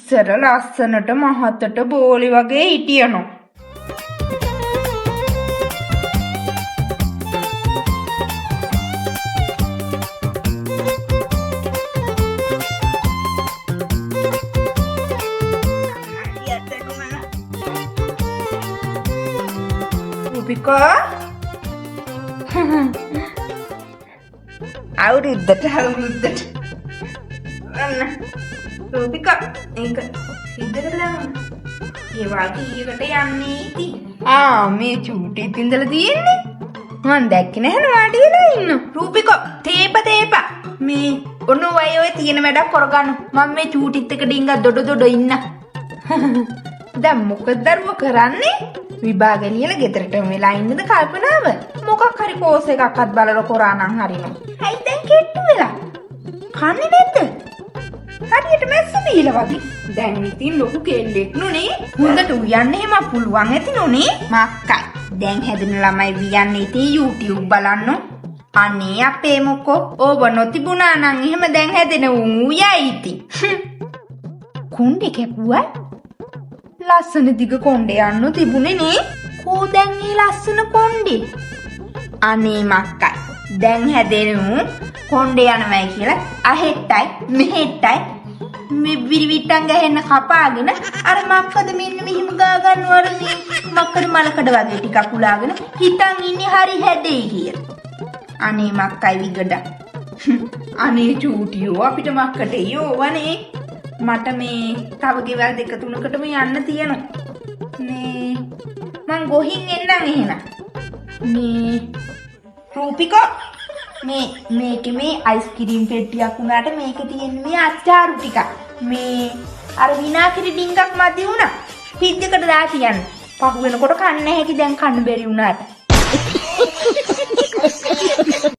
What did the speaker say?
ඉස්සර ලස්සනට මහතට බෝලි වගේ හිටියනෝ. Rupika අවුරුද්දට අන්න රූපිකා ඒක හිතකට දාන්න. ඒ වාගේ ඊයකට යන්නේ ඉතින්. මේ චූටිත් ඉඳලා තියෙන්නේ. මං දැක්කේ නැහැ වාඩි වෙලා ඉන්න. රූපිකා තේප මේ ඔන්න ඔය තියෙන වැඩක් කරගන්න. මම මේ චූටිත් එක ඩිංගක් දොඩ ඉන්න. දැන් මොකද දරුව කරන්නේ? විභාග ලියලා ගෙදරටම වෙලා ඉන්නද කල්පනාව? මොකක් හරි කෝස් එකක්වත් බලලා කරා නම් හරිනවා. ඇයි දැන් කෙට්ටු වෙලා? කන්නේ නැද්ද? හරියට මැස්ස දීලා වගේ. දැන් ඉතින් ලොකු කෙල්ලෙක් නුනේ. හොඳට උයන්න එහෙම පුළුවන් ඇති නුනේ. මක්කයි. දැන් හැදෙන ළමයි වියන්නේ ඉතින් YouTube බලන්න. අනේ අපේ මොකෝ ඕව නොතිබුණා නම් එහෙම දැන් හැදෙන උයයි ඉතින්. කුණ්ඩේ කැපුවා. ලස්සන දිග කොණ්ඩේ යන්න තිබුණේ නේ. කෝ දැන් මේ ලස්සන කොණ්ඩේ? අනේ මක්කයි. දැන් හැදෙනු කොණ්ඩේ යනවයි කියලා අහෙට්ටයි මෙහෙට්ටයි මේ විරිවිට්ටන් ගහන්න කපාගෙන අර මක්කද මෙන්න මෙහිම ගා ගන්නවර මේ මක්කද මලකඩ වගේ ටිකක් උලාගෙන හිතන් ඉන්නේ හරි හැදෙයි කියලා. අනේ මක්කයි විගඩ. අනේ චූටියෝ අපිට මක්කට යෝවනේ. මට මේ තව ගෙවල් දෙක තුනකටම යන්න තියෙනවා. මේ මං ගොහින් එන්නම් එහෙනම්. මේ රූපිකා මේකේ මේ අයිස්ක්‍රීම් පෙට්ටියක් උනාට මේකේ තියෙන මේ අච්චාරු ටික මේ අර විනාකිරි ඩිංගක් මදි වුණා. පිට්ටකට දා තියන්න. පහු වෙනකොට කන්න හැකි දැන් කන්න බැරි වුණාට.